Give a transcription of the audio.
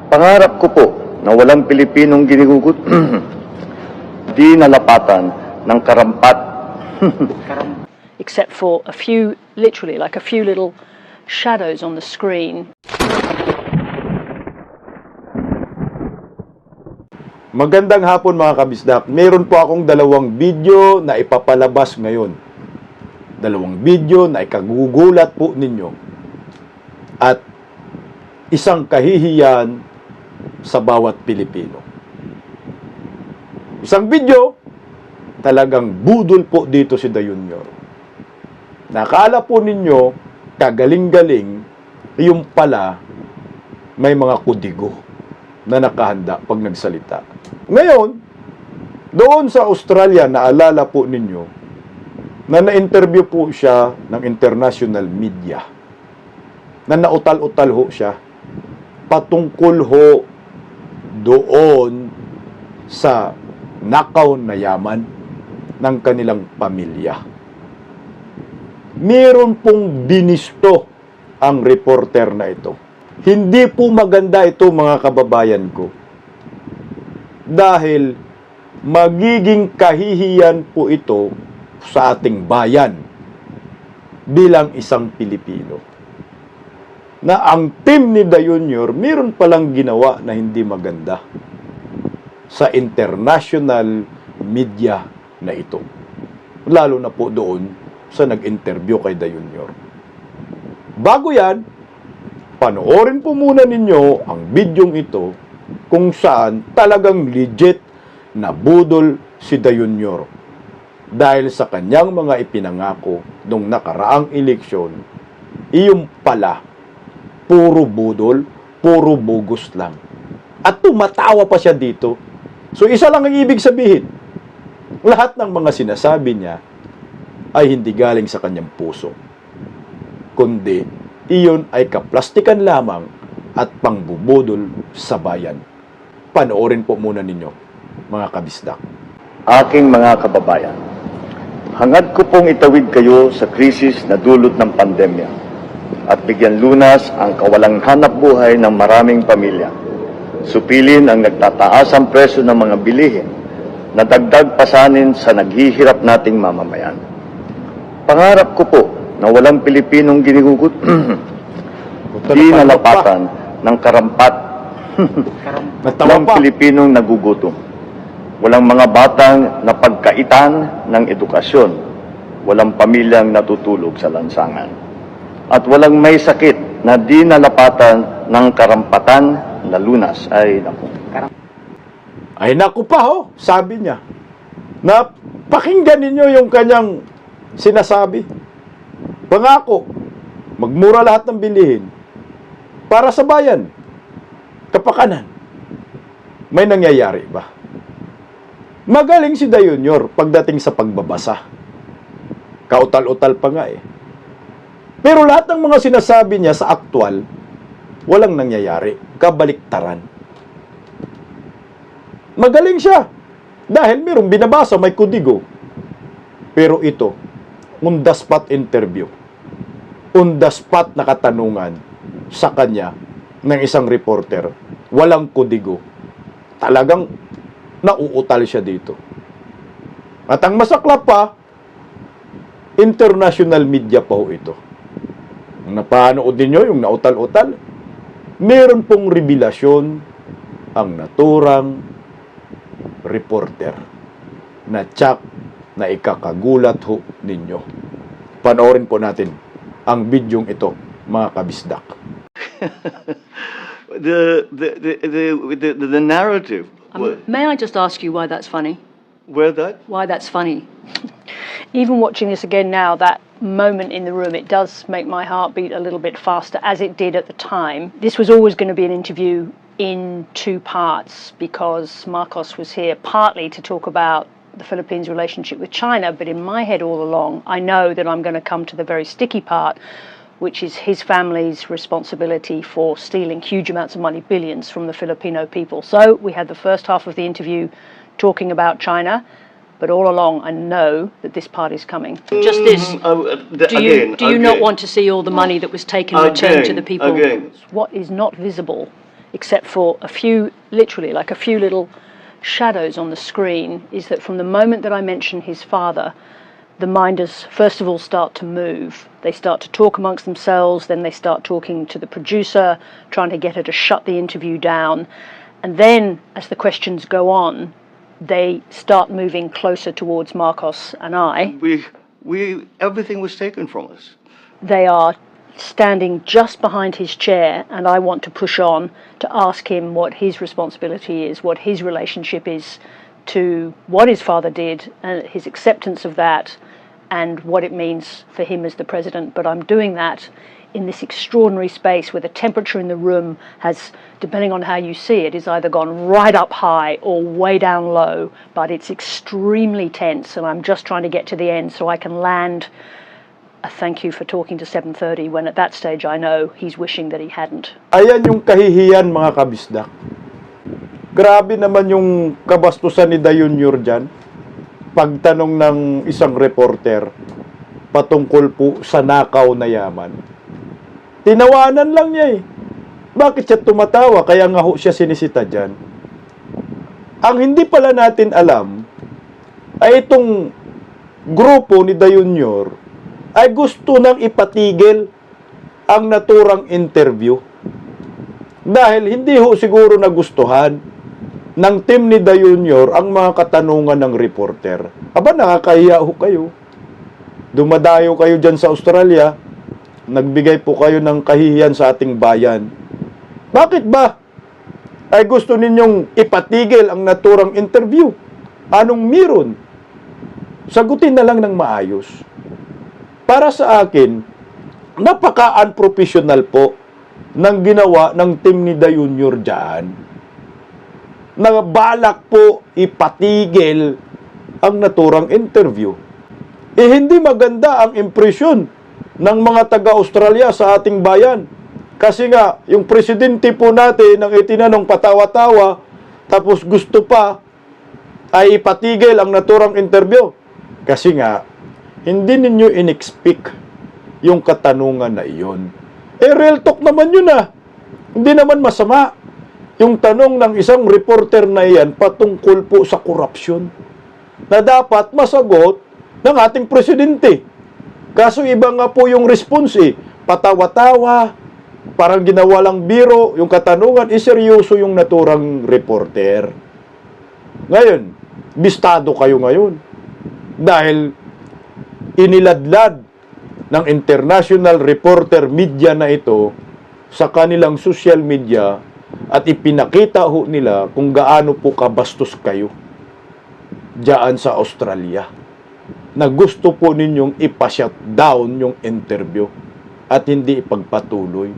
Pangarap ko po na walang Pilipinong ginigugut di nalapatan ng karampat. Except for a few, literally like a few little shadows on the screen. Magandang hapon mga kabisdak. Meron po akong dalawang video na ipapalabas ngayon. Dalawang video na ikagugulat po ninyo. At isang kahihiyan sa bawat Pilipino. Isang video, talagang budol po dito si Dayunyor. Nakala po ninyo, kagaling-galing, yung pala may mga kudigo na nakahanda pag nagsalita. Ngayon, doon sa Australia, naalala po ninyo, na na-interview po siya ng international media. Na nautal-utal ho siya. Patungkol ho doon sa nakaw na yaman ng kanilang pamilya. Meron pong binisto ang reporter na ito. Hindi po maganda ito mga kababayan ko. Dahil magiging kahihiyan po ito sa ating bayan bilang isang Pilipino. Na ang team ni Dayunyor meron palang ginawa na hindi maganda sa international media na ito. Lalo na po doon sa nag-interview kay Dayunyor. Bago yan, panoorin po muna ninyo ang bidyong ito kung saan talagang legit na budol si Dayunyor dahil sa kanyang mga ipinangako nung nakaraang eleksyon, iyong pala puro budol, puro bogus lang. At tumatawa pa siya dito. So isa lang ang ibig sabihin. Lahat ng mga sinasabi niya ay hindi galing sa kanyang puso. Kundi, iyon ay kaplastikan lamang at pangbubudol sa bayan. Panoorin po muna ninyo, mga kabisdak. Aking mga kababayan, hangad ko pong itawid kayo sa krisis na dulot ng pandemya at bigyan lunas ang kawalang hanap buhay ng maraming pamilya. Supilin ang nagtataasang presyo ng mga bilihin na dagdag pasanin sa naghihirap nating mamamayan. Pangarap ko po na walang Pilipinong ginigugut di nalapatan ng karampat. Walang Pilipinong nagugutom. Walang mga batang napagkaitan ng edukasyon. Walang pamilyang natutulog sa lansangan. At walang may sakit na di nalapatan ng karampatan na lunas. Ay naku pa ho, sabi niya. Na pakinggan ninyo yung kanyang sinasabi. Pangako, magmura lahat ng bilihin para sa bayan. Kapakanan. May nangyayari ba? Magaling si Dayunyor pagdating sa pagbabasa. Kautal-utal pa nga eh. Pero lahat ng mga sinasabi niya sa aktwal, walang nangyayari. Kabaliktaran. Magaling siya. Dahil mayroong binabasa, may kudigo. Pero ito, on the spot interview. On the spot na katanungan sa kanya ng isang reporter. Walang kudigo. Talagang nauutal siya dito. At ang masaklap pa, international media pa ho ito. Kung napanood ninyo yung nautal-utal, meron pong revelasyon ang naturang reporter na tsak na ikakagulat ho ninyo. Panoorin po natin ang bidyong ito, mga kabisdak. The narrative. May I just ask you why that's funny? Where that? Why that's funny? Even watching this again now, that moment in the room, it does make my heart beat a little bit faster, as it did at the time. This was always going to be an interview in two parts, because Marcos was here partly to talk about the Philippines' relationship with China, but in my head all along, I know that I'm going to come to the very sticky part, which is his family's responsibility for stealing huge amounts of money, billions, from the Filipino people. So we had the first half of the interview talking about China, but all along I know that this part is coming. Just this, do you not want to see all the money that was taken returned to the people? What is not visible except for a few, literally like a few little shadows on the screen, is that from the moment that I mention his father, the minders first of all start to move. They start to talk amongst themselves, then they start talking to the producer, trying to get her to shut the interview down. And then, as the questions go on, they start moving closer towards Marcos and I. Everything was taken from us. They are standing just behind his chair, and I want to push on to ask him what his responsibility is, what his relationship is to what his father did, and his acceptance of that, and what it means for him as the president. But I'm doing that in this extraordinary space where the temperature in the room has, depending on how you see it, is either gone right up high or way down low, but it's extremely tense, and I'm just trying to get to the end so I can land a thank you for talking to 7:30, when at that stage I know he's wishing that he hadn't. Ayan yung kahihiyan, mga kabisdak. Grabe naman yung kabastusan ni Dayunyor dyan. Pagtanong ng isang reporter patungkol po sa nakaw na yaman. Tinawanan lang niya eh. Bakit siya tumatawa? Kaya nga ho siya sinisita dyan. Ang hindi pala natin alam ay itong grupo ni Dayunyor ay gusto nang ipatigil ang naturang interview. Dahil hindi ho siguro nagustuhan ng team ni Dayunyor ang mga katanungan ng reporter. Aba, nakakahiya ho kayo. Dumadayo kayo dyan sa Australia, nagbigay po kayo ng kahihiyan sa ating bayan. Bakit ba ay gusto ninyong ipatigil ang naturang interview? Anong meron? Sagutin na lang ng maayos. Para sa akin, napaka-unprofessional po ng ginawa ng team ni Dayunyor dyan. Balak po ipatigil ang naturang interview. Hindi maganda ang impresyon ng mga taga-Australia sa ating bayan. Kasi nga, yung presidente po natin ang itinanong patawa-tawa, tapos gusto pa ay ipatigil ang naturang interview. Kasi nga, hindi ninyo in-expect yung katanungan na iyon. Real talk naman yun ah. Hindi naman masama yung tanong ng isang reporter na iyan patungkol po sa korupsyon na dapat masagot ng ating presidente. Kaso iba nga po yung response eh. Patawa-tawa, parang ginawa lang biro, yung katanungan, seryoso yung naturang reporter. Ngayon, bistado kayo ngayon. Dahil iniladlad ng international reporter media na ito sa kanilang social media at ipinakita ho nila kung gaano po kabastos kayo diyan sa Australia, na gusto po ninyong ipa-shut down yung interview at hindi ipagpatuloy.